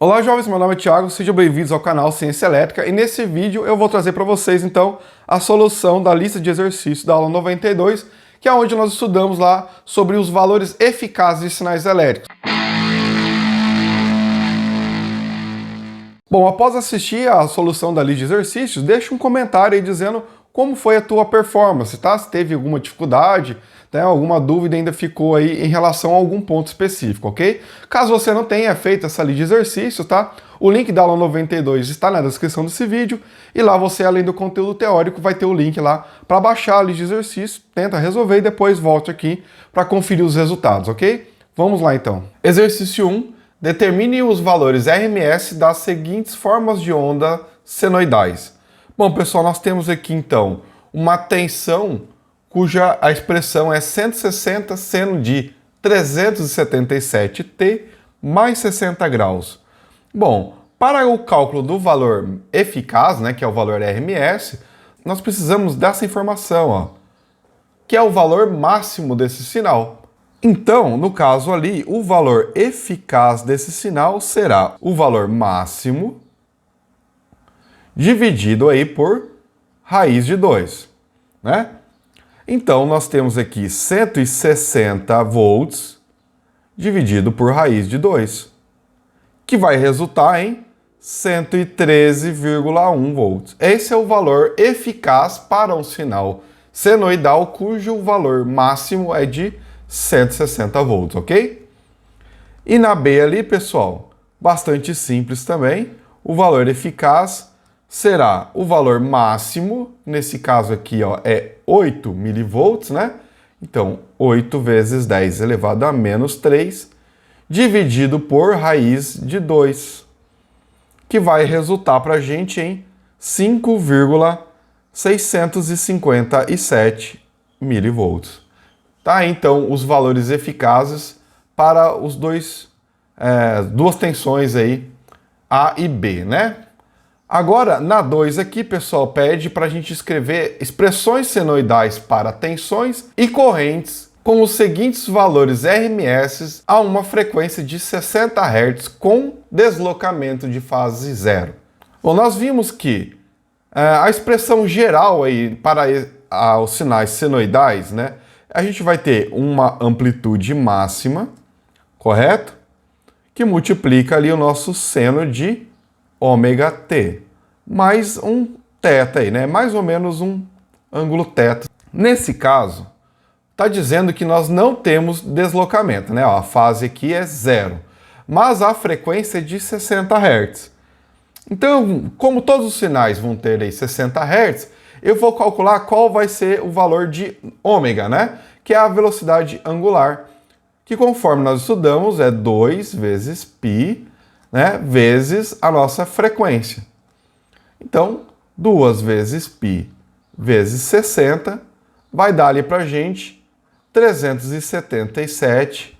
Olá jovens, meu nome é Thiago, sejam bem-vindos ao canal Ciência Elétrica e nesse vídeo eu vou trazer para vocês então a solução da lista de exercícios da aula 92, que é onde nós estudamos lá sobre os valores eficazes de sinais elétricos. Bom, após assistir a solução da lista de exercícios, deixa um comentário aí dizendo como foi a tua performance, tá? Se teve alguma dificuldade, né, alguma dúvida ainda ficou aí em relação a algum ponto específico, ok? Caso você não tenha feito essa lista de exercícios, tá? O link da aula 92 está na descrição desse vídeo e lá você, além do conteúdo teórico, vai ter o link lá para baixar a lista de exercícios, tenta resolver e depois volte aqui para conferir os resultados, ok? Vamos lá então. Exercício 1. Determine os valores RMS das seguintes formas de onda senoidais. Bom, pessoal, nós temos aqui então uma tensão cuja a expressão é 160 seno de 377 T mais 60 graus. Bom, para o cálculo do valor eficaz, né, que é o valor RMS, nós precisamos dessa informação, ó, que é o valor máximo desse sinal. Então, no caso ali, o valor eficaz desse sinal será o valor máximo dividido aí por raiz de 2, né? Então, nós temos aqui 160 volts dividido por raiz de 2, que vai resultar em 113,1 volts. Esse é o valor eficaz para um sinal senoidal cujo valor máximo é de 160 volts, ok? E na B ali, pessoal, bastante simples também, o valor eficaz será o valor máximo, nesse caso aqui, ó, é 8 milivolts, né? Então, 8 vezes 10 elevado a menos 3, dividido por raiz de 2, que vai resultar para a gente em 5,657 milivolts. Tá, então, os valores eficazes para os duas tensões aí, A e B, né? Agora, na 2 aqui, pessoal, pede para a gente escrever expressões senoidais para tensões e correntes com os seguintes valores RMS a uma frequência de 60 Hz com deslocamento de fase zero. Bom, nós vimos que a expressão geral aí para os sinais senoidais, né? A gente vai ter uma amplitude máxima, correto? Que multiplica ali o nosso seno de ômega t, mais um θ aí, né? Mais ou menos um ângulo θ. Nesse caso, está dizendo que nós não temos deslocamento, né? Ó, a fase aqui é zero, mas a frequência é de 60 Hz. Então, como todos os sinais vão ter aí 60 Hz, eu vou calcular qual vai ser o valor de ômega, né? Que é a velocidade angular, que conforme nós estudamos é 2 vezes π, né? Vezes a nossa frequência. Então, 2 vezes π vezes 60 vai dar ali pra gente 377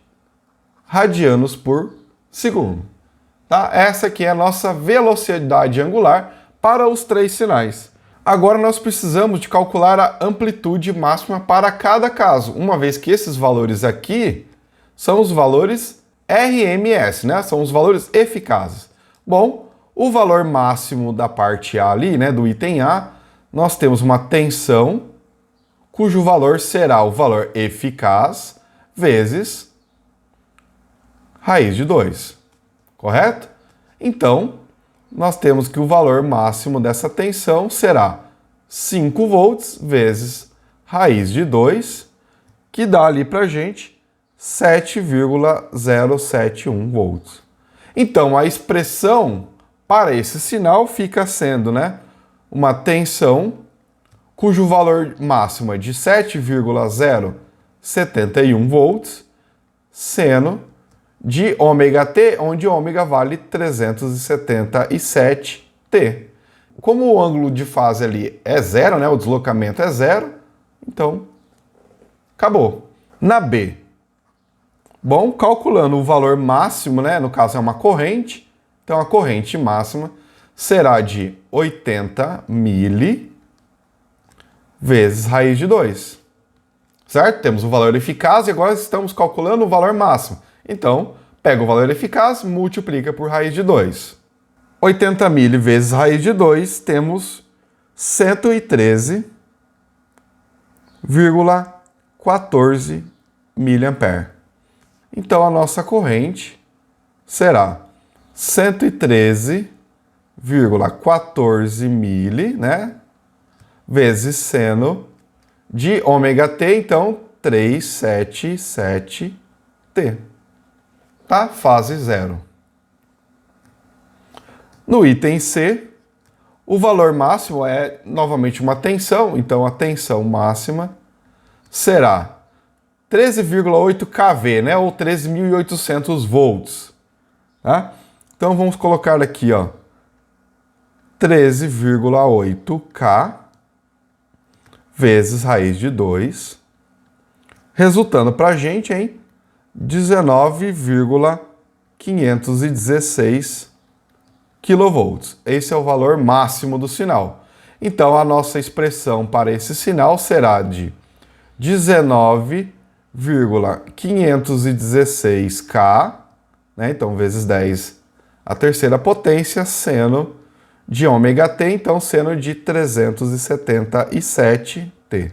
radianos por segundo. Tá? Essa aqui é a nossa velocidade angular para os três sinais. Agora nós precisamos de calcular a amplitude máxima para cada caso, uma vez que esses valores aqui são os valores RMS, né? São os valores eficazes. Bom, o valor máximo da parte A ali, né, do item A, nós temos uma tensão cujo valor será o valor eficaz vezes raiz de 2, correto? Então, nós temos que o valor máximo dessa tensão será 5 volts vezes raiz de 2, que dá ali pra gente 7,071 volts. Então, a expressão para esse sinal fica sendo, né, uma tensão cujo valor máximo é de 7,071 volts, seno de ômega t, onde ômega vale 377 T. Como o ângulo de fase ali é zero, né, o deslocamento é zero, então acabou. Na B, bom, calculando o valor máximo, né, no caso é uma corrente, então a corrente máxima será de 80 mili vezes raiz de 2, certo? Temos o valor eficaz e agora estamos calculando o valor máximo. Então, Pega o valor eficaz, multiplica por raiz de 2. 80 mili vezes raiz de 2, temos 113,14 miliampere. Então, a nossa corrente será 113,14 mili, né? Vezes seno de ômega t, então 377T. Tá? Fase 0. No item C, o valor máximo é novamente uma tensão, então a tensão máxima será 13,8 kV, né? Ou 13.800 volts. Tá? Então vamos colocar aqui, ó, 13,8 K vezes raiz de 2, resultando para a gente em 19,516 kV. Esse é o valor máximo do sinal. Então, a nossa expressão para esse sinal será de 19,516K, né? Então, vezes 10 a terceira potência, seno de ômega t, então seno de 377T.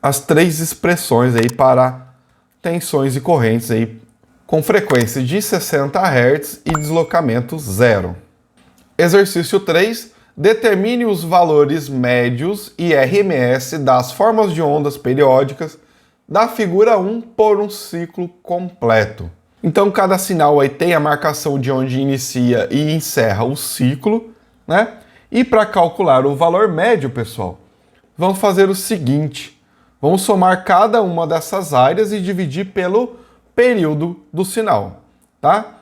As três expressões aí para tensões e correntes aí com frequência de 60 Hz e deslocamento zero. Exercício 3. Determine os valores médios e RMS das formas de ondas periódicas da figura 1 por um ciclo completo. Então, cada sinal aí tem a marcação de onde inicia e encerra o ciclo, né? E para calcular o valor médio, pessoal, vamos fazer o seguinte. Vamos somar cada uma dessas áreas e dividir pelo período do sinal, tá?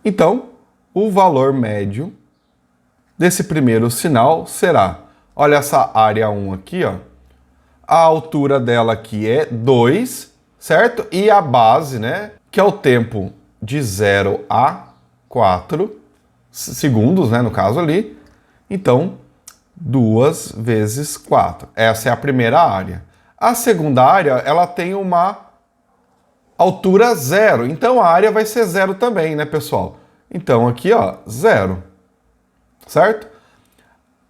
Então, o valor médio desse primeiro sinal será, olha essa área 1 aqui, ó. A altura dela aqui é 2, certo? E a base, né, que é o tempo de 0 a 4 segundos, né, no caso ali. Então, 2 vezes 4. Essa é a primeira área. A segunda área, ela tem uma altura 0. Então, a área vai ser 0 também, né, pessoal? Então, aqui, ó, 0. Certo?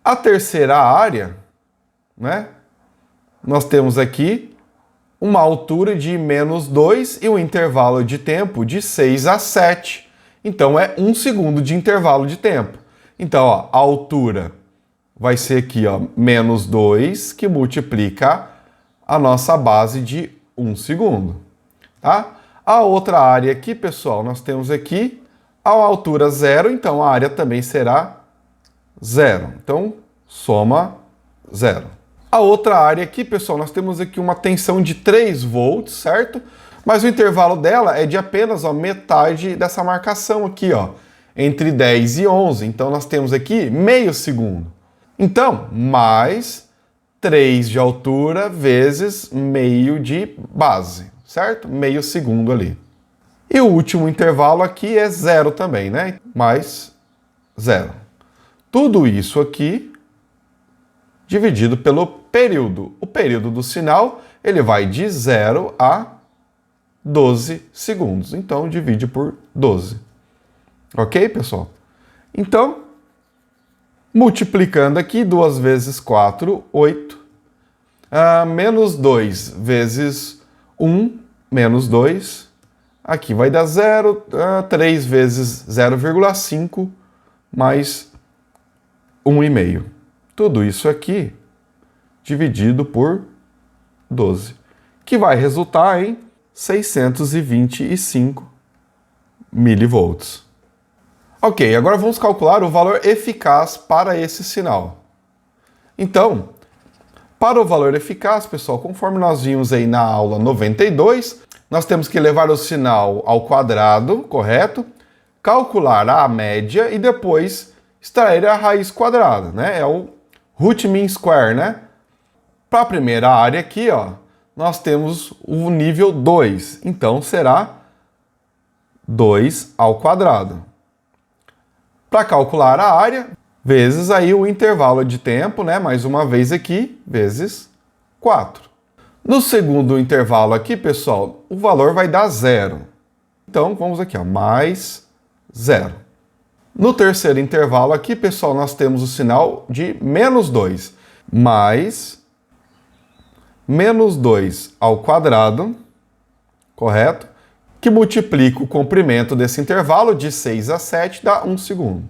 A terceira área, né, nós temos aqui uma altura de menos 2 e um intervalo de tempo de 6 a 7. Então, é 1 segundo de intervalo de tempo. Então, ó, a altura vai ser aqui, ó, menos 2, que multiplica a nossa base de 1 segundo. Tá? A outra área aqui, pessoal, nós temos aqui a altura 0, então a área também será 0. Então, soma 0. A outra área aqui, pessoal, nós temos aqui uma tensão de 3 volts, certo? Mas o intervalo dela é de apenas, ó, metade dessa marcação aqui, ó, entre 10 e 11. Então, nós temos aqui meio segundo. Então, mais 3 de altura vezes meio de base, certo? Meio segundo ali. E o último intervalo aqui é 0 também, né? Mais 0. Tudo isso aqui dividido pelo período. O período do sinal, ele vai de 0 a 12 segundos. Então, divide por 12. Ok, pessoal? Então, multiplicando aqui, 2 vezes 4, 8. Menos 2 vezes 1, menos 2. Aqui vai dar 0. 3 vezes 0,5, mais 1,5. Tudo isso aqui dividido por 12, que vai resultar em 625 milivolts. Ok, agora vamos calcular o valor eficaz para esse sinal. Então, para o valor eficaz, pessoal, conforme nós vimos aí na aula 92, nós temos que levar o sinal ao quadrado, correto? Calcular a média e depois extrair a raiz quadrada, né? É o root mean square, né? Para a primeira área aqui, ó, nós temos o nível 2, então será 2 ao quadrado. Para calcular a área, vezes aí o intervalo de tempo, né? Mais uma vez aqui, vezes 4. No segundo intervalo aqui, pessoal, o valor vai dar 0. Então, vamos aqui, ó, mais 0. No terceiro intervalo aqui, pessoal, nós temos o sinal de menos 2. Mais menos 2 ao quadrado, correto? Que multiplica o comprimento desse intervalo de 6 a 7, dá 1 segundo.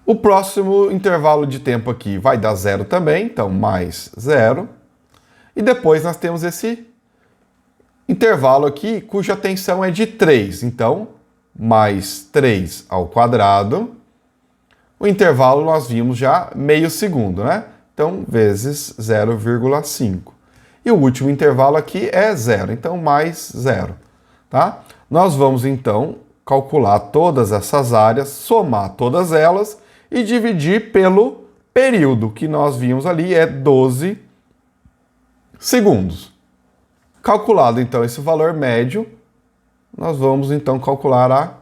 O próximo intervalo de tempo aqui vai dar 0 também, então mais 0. E depois nós temos esse intervalo aqui, cuja tensão é de 3. Então, mais 3 ao quadrado. O intervalo nós vimos já meio segundo, né? Então, vezes 0,5. E o último intervalo aqui é 0, então mais 0. Tá? Nós vamos, então, calcular todas essas áreas, somar todas elas e dividir pelo período que nós vimos ali, é 12 segundos. Calculado, então, esse valor médio, nós vamos, então, calcular a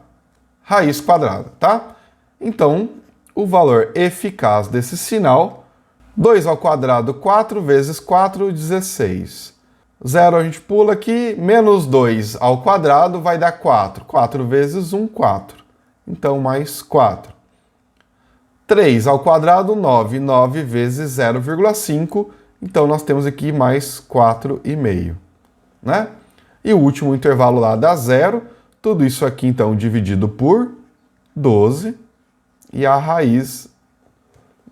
raiz quadrada, tá? Então, o valor eficaz desse sinal, 2 ao quadrado, 4 vezes 4, 16. 0 a gente pula aqui, menos 2 ao quadrado vai dar 4. 4 vezes 1, 4. Então, mais 4. 3 ao quadrado, 9. 9 vezes 0,5. Então, nós temos aqui mais 4,5. Né? E o último intervalo lá dá 0. Tudo isso aqui, então, dividido por 12. E a raiz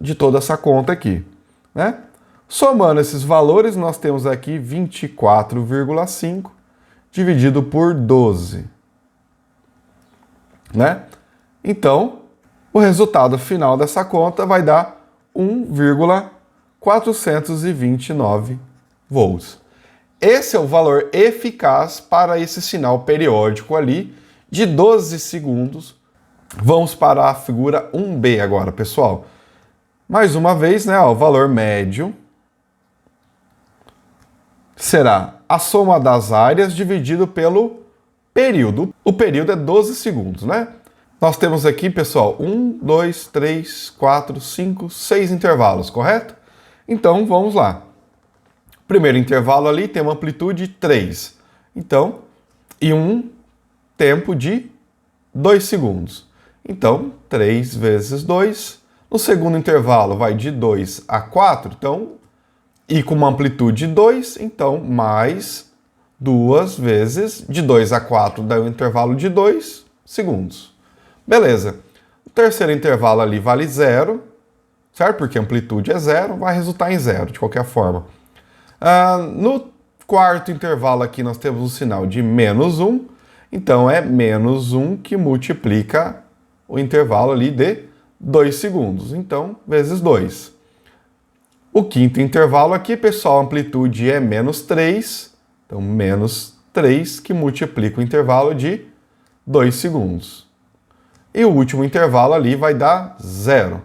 de toda essa conta aqui. Né? Somando esses valores, nós temos aqui 24,5 dividido por 12. Né? Então, o resultado final dessa conta vai dar 1,429 volts. Esse é o valor eficaz para esse sinal periódico ali de 12 segundos. Vamos para a figura 1B agora, pessoal. Mais uma vez, né, ó, o valor médio será a soma das áreas dividido pelo período. O período é 12 segundos, né? Nós temos aqui, pessoal, 1, 2, 3, 4, 5, 6 intervalos, correto? Então, vamos lá. Primeiro intervalo ali tem uma amplitude 3. Então, e um tempo de 2 segundos. Então, 3 vezes 2. No segundo intervalo vai de 2 a 4, então, e com uma amplitude 2, então, mais 2 vezes, de 2 a 4 dá um intervalo de 2 segundos. Beleza. O terceiro intervalo ali vale 0, certo? Porque a amplitude é 0, vai resultar em 0, de qualquer forma. No quarto intervalo aqui nós temos um sinal de menos 1, então é menos 1 que multiplica o intervalo ali de 2 segundos, então vezes 2. O quinto intervalo aqui, pessoal, a amplitude é menos 3, então menos 3 que multiplica o intervalo de 2 segundos. E o último intervalo ali vai dar 0.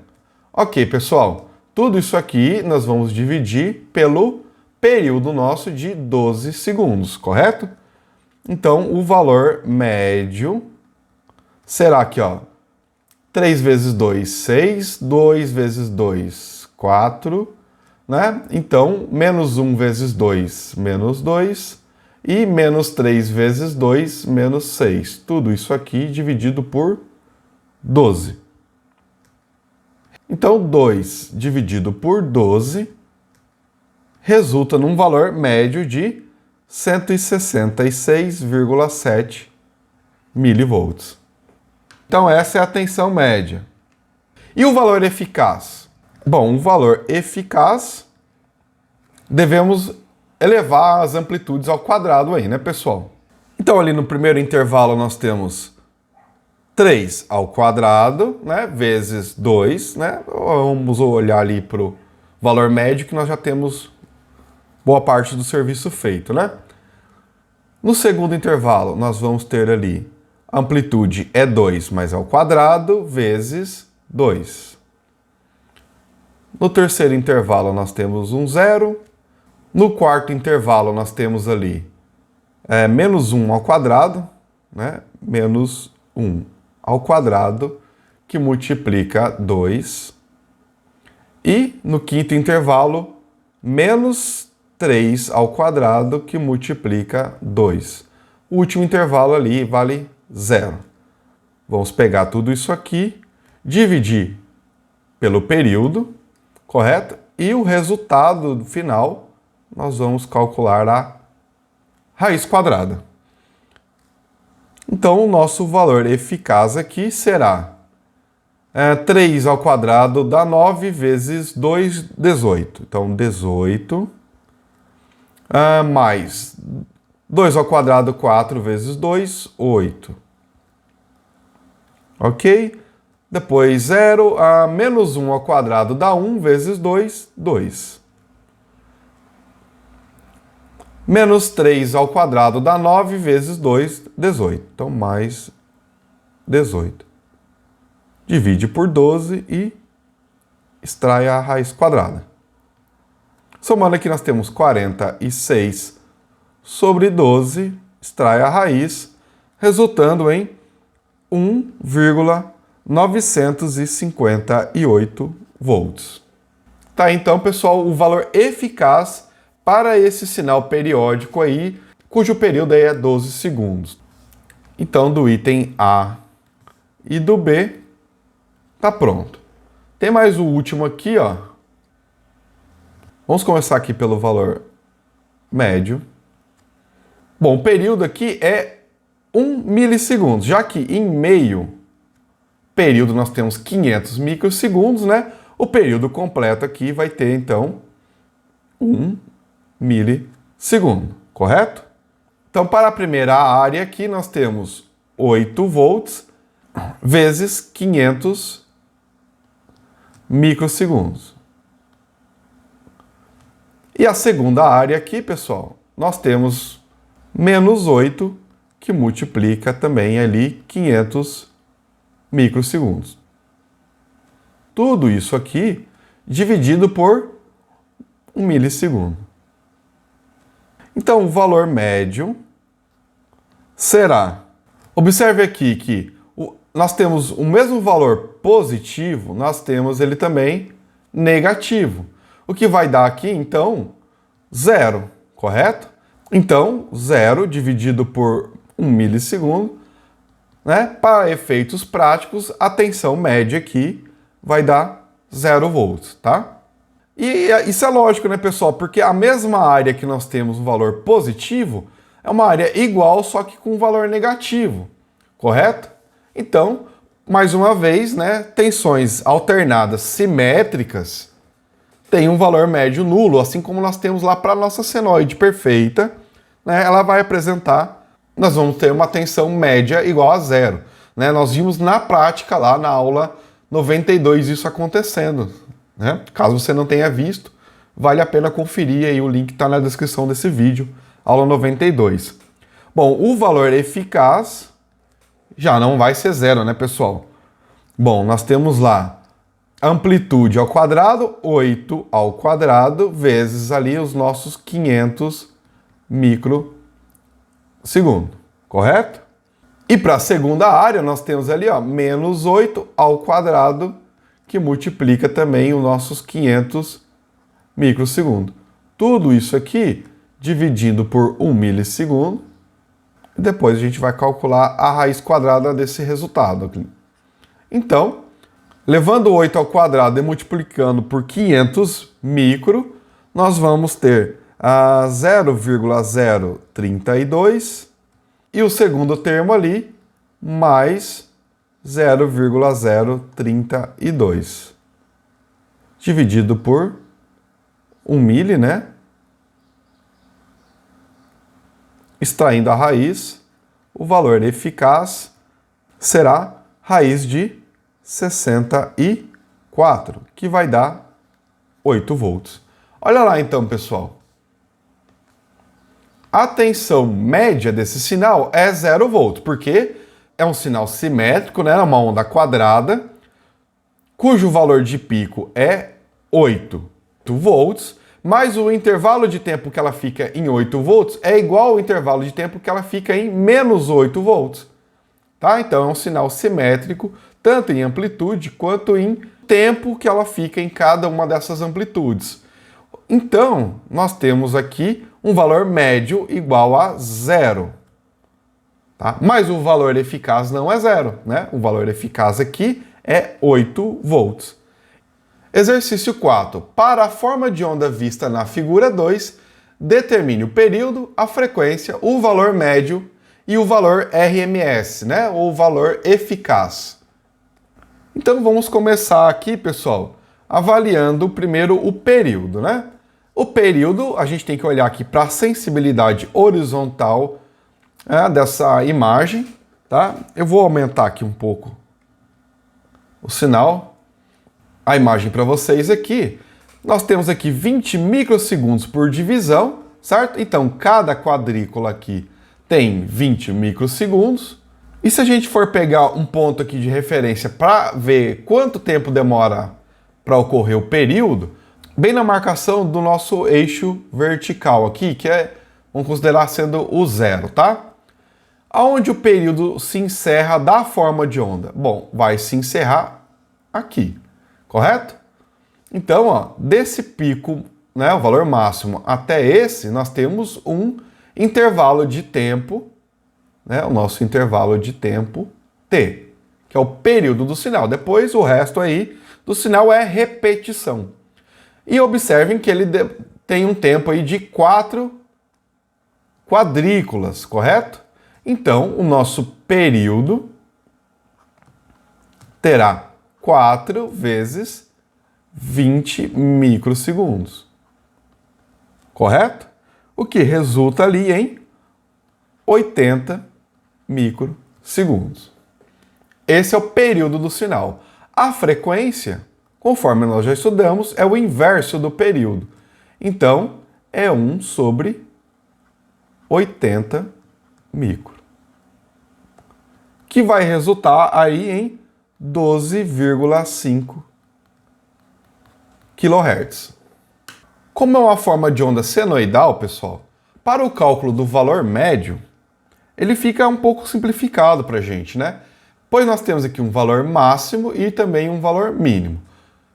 Ok, pessoal, tudo isso aqui nós vamos dividir pelo período nosso de 12 segundos, correto? Então, o valor médio será aqui, ó, 3 vezes 2, 6, 2 vezes 2, 4, né? Então, menos 1 vezes 2, menos 2, e menos 3 vezes 2, menos 6. Tudo isso aqui dividido por 12. Então, 2 dividido por 12 resulta num valor médio de 166,7 milivolts. Então, essa é a tensão média. E o valor eficaz? Bom, o valor eficaz, devemos elevar as amplitudes ao quadrado aí, né, pessoal? Então, ali no primeiro intervalo nós temos 3 ao quadrado, né, vezes 2, né? Vamos olhar ali para o valor médio que nós já temos boa parte do serviço feito, né? No segundo intervalo, nós vamos ter ali, a amplitude é 2 mais ao quadrado, vezes 2. No terceiro intervalo, nós temos um 0. No quarto intervalo, nós temos ali menos 1 ao quadrado, né? Menos 1 ao quadrado, que multiplica 2. E no quinto intervalo, menos 3 ao quadrado, que multiplica 2. O último intervalo ali vale zero. Vamos pegar tudo isso aqui, dividir pelo período, correto? E o resultado final, nós vamos calcular a raiz quadrada. Então, o nosso valor eficaz aqui será 3 ao quadrado dá 9 vezes 2, 18. Então, 18 mais 2 ao quadrado, 4 vezes 2, 8. Ok? Depois 0 a menos 1 ao quadrado dá 1 vezes 2, 2. Menos 3 ao quadrado dá 9 vezes 2, 18. Então, mais 18. Divide por 12 e extrai a raiz quadrada. Somando aqui, nós temos 46 sobre 12, extrai a raiz, resultando em 1,958 volts. Tá, então, pessoal, o valor eficaz para esse sinal periódico aí, cujo período aí é 12 segundos. Então, do item A e do B, tá pronto. Tem mais o último aqui, ó. Vamos começar aqui pelo valor médio. Bom, o período aqui é 1 milissegundos, já que em meio período nós temos 500 microsegundos, né? O período completo aqui vai ter, então, 1 milissegundo, correto? Então, para a primeira área aqui, nós temos 8 volts vezes 500 microsegundos. E a segunda área aqui, pessoal, nós temos menos 8, que multiplica também ali 500 microsegundos. Tudo isso aqui dividido por 1 milissegundo. Então, o valor médio será... Observe aqui que nós temos o mesmo valor positivo, nós temos ele também negativo. O que vai dar aqui, então, 0, correto? Então, 0 dividido por 1 milissegundo, né? Para efeitos práticos, a tensão média aqui vai dar 0 volts, tá? E isso é lógico, né, pessoal? Porque a mesma área que nós temos um valor positivo é uma área igual, só que com um valor negativo, correto? Então, mais uma vez, né, tensões alternadas simétricas têm um valor médio nulo, assim como nós temos lá para a nossa senoide perfeita, né, ela vai apresentar, nós vamos ter uma tensão média igual a 0. Né? Nós vimos na prática lá na aula 92 isso acontecendo. Né? Caso você não tenha visto, vale a pena conferir aí, o link está na descrição desse vídeo, aula 92. Bom, o valor eficaz já não vai ser 0, né, pessoal? Bom, nós temos lá amplitude ao quadrado, 8 ao quadrado, vezes ali os nossos 500 microsegundos, correto? E para a segunda área, nós temos ali, ó, menos 8 ao quadrado, que multiplica também os nossos 500 microsegundos. Tudo isso aqui dividido por 1 milissegundo, e depois a gente vai calcular a raiz quadrada desse resultado aqui. Então, levando 8 ao quadrado e multiplicando por 500 micro, nós vamos ter a 0,032 e o segundo termo ali, mais 0,032. Dividido por 1 mili, né? Extraindo a raiz, o valor eficaz será raiz de 64, que vai dar 8 volts. Olha lá então, pessoal. A tensão média desse sinal é 0 volts, porque é um sinal simétrico, né, uma onda quadrada, cujo valor de pico é 8 volts, mas o intervalo de tempo que ela fica em 8 volts é igual ao intervalo de tempo que ela fica em menos 8 volts. Tá? Então é um sinal simétrico, tanto em amplitude quanto em tempo que ela fica em cada uma dessas amplitudes. Então, nós temos aqui um valor médio igual a 0. tá? Mas o valor eficaz não é 0, né? O valor eficaz aqui é 8 volts. Exercício 4. Para a forma de onda vista na figura 2, determine o período, a frequência, o valor médio e o valor RMS, né? Ou valor eficaz. Então vamos começar aqui, pessoal, avaliando primeiro o período, né? O período, a gente tem que olhar aqui para a sensibilidade horizontal dessa imagem, tá? Eu vou aumentar aqui um pouco o sinal, a imagem para vocês aqui. Nós temos aqui 20 microsegundos por divisão, certo? Então, cada quadrícula aqui tem 20 microsegundos. E se a gente for pegar um ponto aqui de referência para ver quanto tempo demora para ocorrer o período, bem na marcação do nosso eixo vertical aqui, que vamos considerar sendo o 0, tá? Aonde o período se encerra da forma de onda? Bom, vai se encerrar aqui, correto? Então, ó, desse pico, né, o valor máximo até esse, nós temos um intervalo de tempo, né, o nosso intervalo de tempo T, que é o período do sinal. Depois, o resto aí do sinal é repetição. E observem que ele tem um tempo aí de 4 quadrículas, correto? Então, o nosso período terá 4 vezes 20 microsegundos, correto? O que resulta ali em 80 microsegundos. Esse é o período do sinal. A frequência, conforme nós já estudamos, é o inverso do período. Então, é 1 sobre 80 micro, que vai resultar aí em 12,5 kHz. Como é uma forma de onda senoidal, pessoal, para o cálculo do valor médio, ele fica um pouco simplificado para a gente, né? Pois nós temos aqui um valor máximo e também um valor mínimo.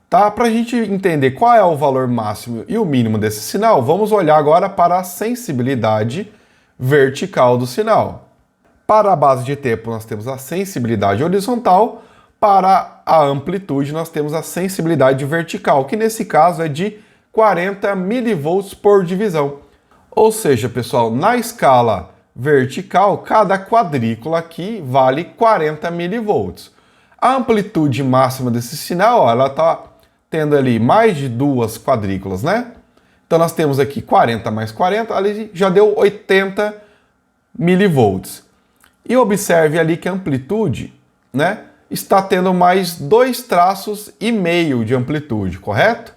Tá? Para a gente entender qual é o valor máximo e o mínimo desse sinal, vamos olhar agora para a sensibilidade vertical do sinal. Para a base de tempo, nós temos a sensibilidade horizontal. Para a amplitude, nós temos a sensibilidade vertical, que nesse caso é de 40 mV por divisão. Ou seja, pessoal, na escala vertical, cada quadrícula aqui vale 40 mV. A amplitude máxima desse sinal, ó, ela está tendo ali mais de 2 quadrículas, né? Então nós temos aqui 40 mais 40, ali já deu 80 mV. E observe ali que a amplitude, né, está tendo mais 2 traços e meio de amplitude, correto?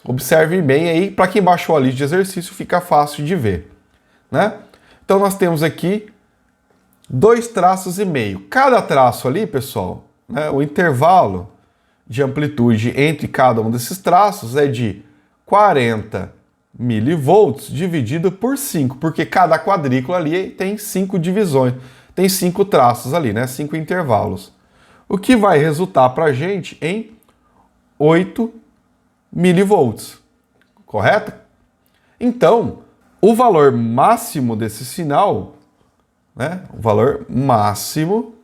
Observe bem aí, para quem baixou a lista de exercício fica fácil de ver, né? Então nós temos aqui 2 traços e meio. Cada traço ali, pessoal, né, o intervalo de amplitude entre cada um desses traços é de 40 mV dividido por 5, porque cada quadrícula ali tem 5 divisões, tem 5 traços ali, né, 5 intervalos. O que vai resultar para a gente em 8 mV, correto? Então, o valor máximo desse sinal, né, o valor máximo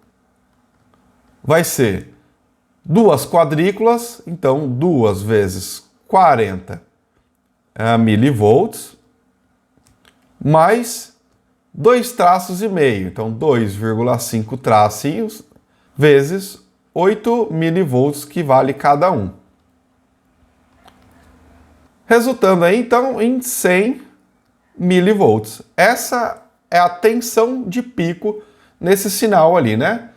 vai ser 2 quadrículas, então 2 vezes 40 mV, mais 2 traços e meio, então 2,5 tracinhos, vezes 8 mV, que vale cada um. Resultando aí, então, em 100 mV. Essa é a tensão de pico nesse sinal ali, né?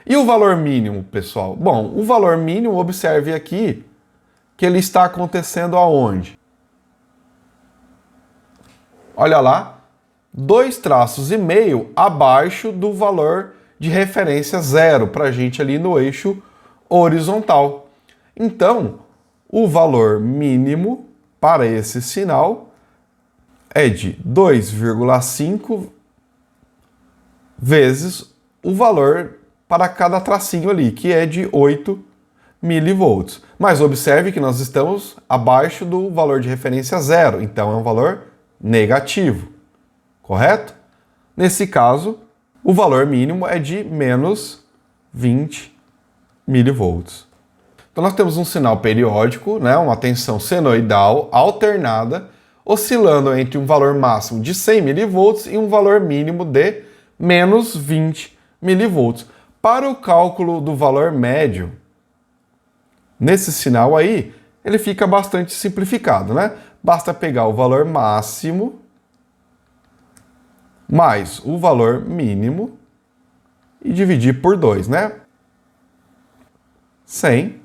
E o valor mínimo, pessoal? Bom, o valor mínimo, observe aqui que ele está acontecendo aonde? Olha lá, 2 traços e meio abaixo do valor de referência 0 para a gente ali no eixo horizontal. Então, o valor mínimo para esse sinal é de 2,5 vezes o valor para cada tracinho ali, que é de 8 mV. Mas observe que nós estamos abaixo do valor de referência 0, então é um valor negativo, correto? Nesse caso, o valor mínimo é de menos 20 milivolts. Então nós temos um sinal periódico, né, uma tensão senoidal alternada, oscilando entre um valor máximo de 100 milivolts e um valor mínimo de menos 20 milivolts. Para o cálculo do valor médio, nesse sinal aí, ele fica bastante simplificado, né? Basta pegar o valor máximo mais o valor mínimo e dividir por 2, né? 100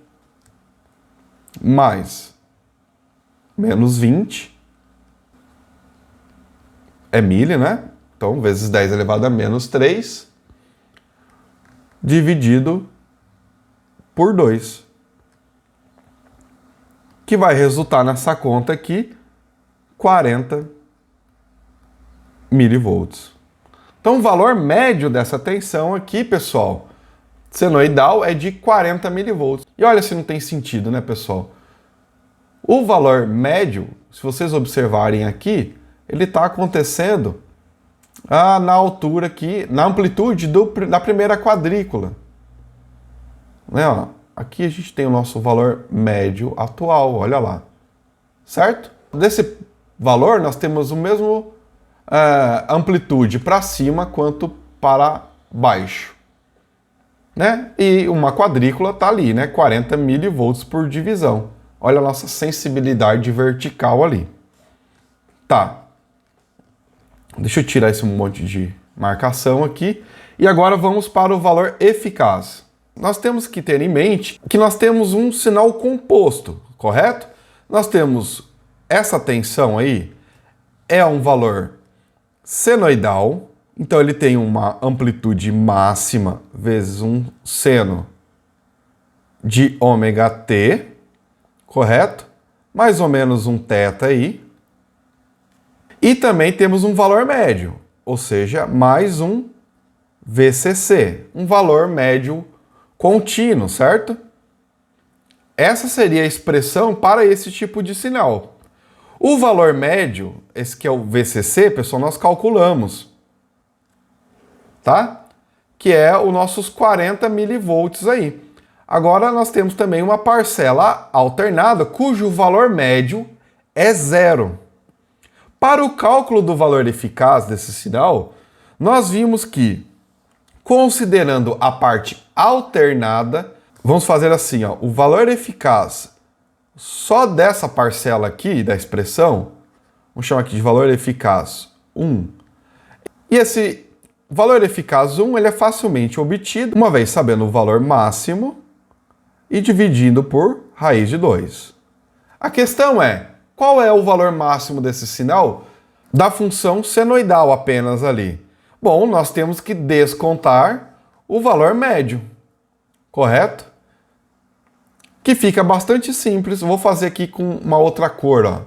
mais menos 20 é 1000, né? Então, vezes 10 elevado a menos 3 dividido por 2. Que vai resultar nessa conta aqui 40 milivolts. Então, o valor médio dessa tensão aqui, pessoal, senoidal, é de 40 milivolts. E olha se não tem sentido, né, pessoal? O valor médio, se vocês observarem aqui, ele está acontecendo na altura aqui, na amplitude da primeira quadrícula. Né, ó? Aqui a gente tem o nosso valor médio atual, olha lá. Certo? Desse valor, nós temos o mesmo amplitude para cima quanto para baixo. Né? E uma quadrícula está ali, né? 40 milivolts por divisão. Olha a nossa sensibilidade vertical ali. Tá. Deixa eu tirar esse monte de marcação aqui. E agora vamos para o valor eficaz. Nós temos que ter em mente que nós temos um sinal composto, correto? Nós temos essa tensão aí, é um valor senoidal, então ele tem uma amplitude máxima vezes um seno de ômega t, correto? Mais ou menos um θ aí. E também temos um valor médio, ou seja, mais um VCC, um valor médio contínuo, certo? Essa seria a expressão para esse tipo de sinal. O valor médio, esse que é o VCC, pessoal, nós calculamos, tá? Que é os nossos 40 milivolts aí. Agora nós temos também uma parcela alternada, cujo valor médio é 0. Para o cálculo do valor eficaz desse sinal, nós vimos que, considerando a parte alternada, vamos fazer assim, ó, o valor eficaz só dessa parcela aqui da expressão, vamos chamar aqui de valor eficaz 1. E esse valor eficaz 1 ele é facilmente obtido, uma vez sabendo o valor máximo e dividindo por raiz de 2. A questão é, qual é o valor máximo desse sinal da função senoidal apenas ali? Bom, nós temos que descontar o valor médio, correto? Que fica bastante simples. Vou fazer aqui com uma outra cor, ó.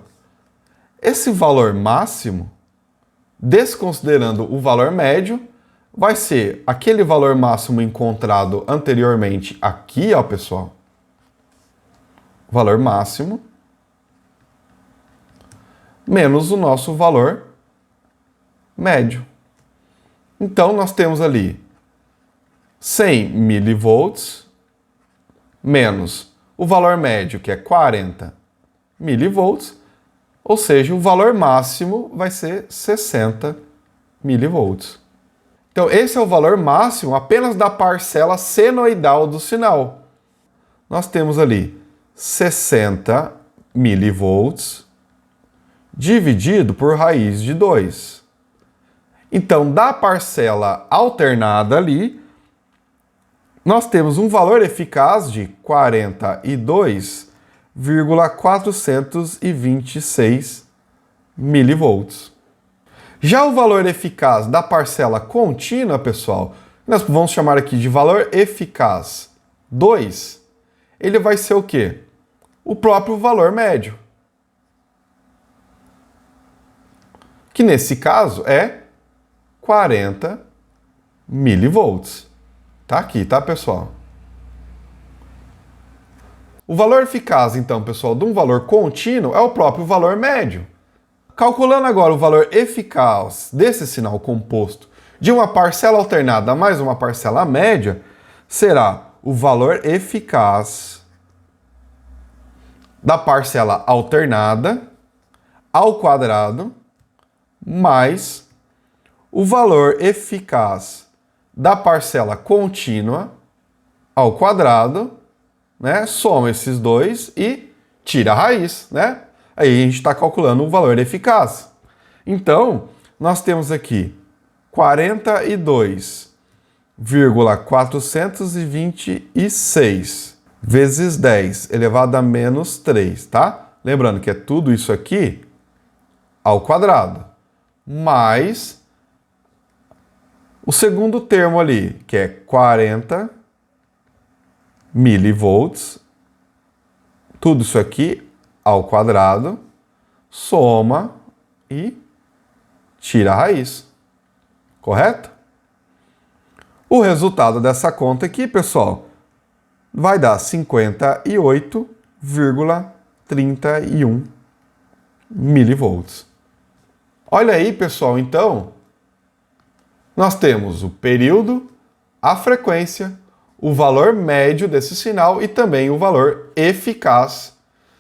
Esse valor máximo, desconsiderando o valor médio, vai ser aquele valor máximo encontrado anteriormente aqui, ó, pessoal. Valor máximo menos o nosso valor médio. Então, nós temos ali 100 milivolts menos o valor médio, que é 40 milivolts, ou seja, o valor máximo vai ser 60 milivolts. Então, esse é o valor máximo apenas da parcela senoidal do sinal. Nós temos ali 60 milivolts dividido por raiz de 2. Então, da parcela alternada ali, nós temos um valor eficaz de 42,426 milivolts. Já o valor eficaz da parcela contínua, pessoal, nós vamos chamar aqui de valor eficaz 2, ele vai ser o quê? O próprio valor médio. Que nesse caso é 40 milivolts. Tá aqui, tá, pessoal? O valor eficaz, então, pessoal, de um valor contínuo é o próprio valor médio. Calculando agora o valor eficaz desse sinal composto de uma parcela alternada mais uma parcela média será o valor eficaz da parcela alternada ao quadrado mais o valor eficaz da parcela contínua ao quadrado, né? Soma esses dois e tira a raiz, né? Aí a gente está calculando o valor eficaz. Então, nós temos aqui 42,426 vezes 10 elevado a menos 3, tá? Lembrando que é tudo isso aqui ao quadrado, mais o segundo termo ali, que é 40 milivolts, tudo isso aqui ao quadrado, soma e tira a raiz, correto? O resultado dessa conta aqui, pessoal, vai dar 58,31 milivolts. Olha aí, pessoal, então, nós temos o período, a frequência, o valor médio desse sinal e também o valor eficaz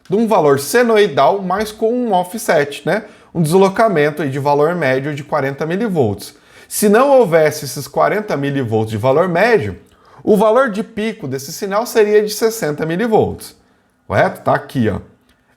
de um valor senoidal, mas com um offset, né? Um deslocamento aí de valor médio de 40 milivolts. Se não houvesse esses 40 milivolts de valor médio, o valor de pico desse sinal seria de 60 milivolts. Correto? Tá aqui, ó.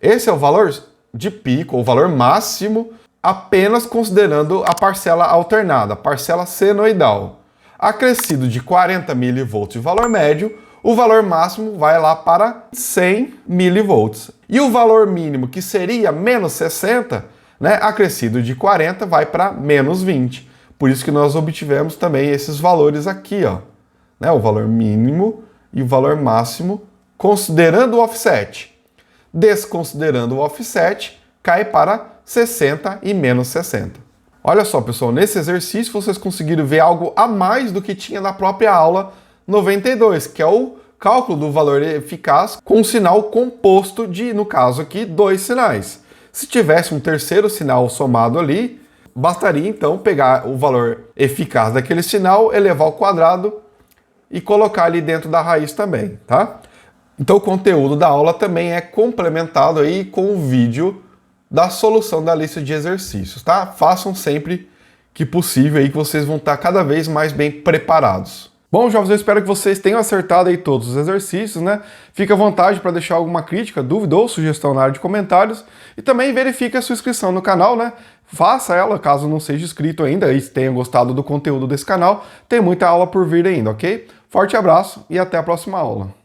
Esse é o valor de pico, ou valor máximo, apenas considerando a parcela alternada, a parcela senoidal. Acrescido de 40 milivolts de valor médio, o valor máximo vai lá para 100 milivolts. E o valor mínimo, que seria menos 60, né, acrescido de 40, vai para menos 20. Por isso que nós obtivemos também esses valores aqui, ó, né, o valor mínimo e o valor máximo, considerando o offset. Desconsiderando o offset, cai para 60 e menos 60. Olha só, pessoal, nesse exercício vocês conseguiram ver algo a mais do que tinha na própria aula 92, que é o cálculo do valor eficaz com um sinal composto de, no caso aqui, dois sinais. Se tivesse um terceiro sinal somado ali, bastaria então pegar o valor eficaz daquele sinal, elevar ao quadrado e colocar ali dentro da raiz também, tá? Então o conteúdo da aula também é complementado aí com o vídeo da solução da lista de exercícios, tá? Façam sempre que possível aí que vocês vão estar cada vez mais bem preparados. Bom, jovens, eu espero que vocês tenham acertado aí todos os exercícios, né? Fique à vontade para deixar alguma crítica, dúvida ou sugestão na área de comentários e também verifique a sua inscrição no canal, né? Faça ela caso não seja inscrito ainda e tenha gostado do conteúdo desse canal. Tem muita aula por vir ainda, ok? Forte abraço e até a próxima aula.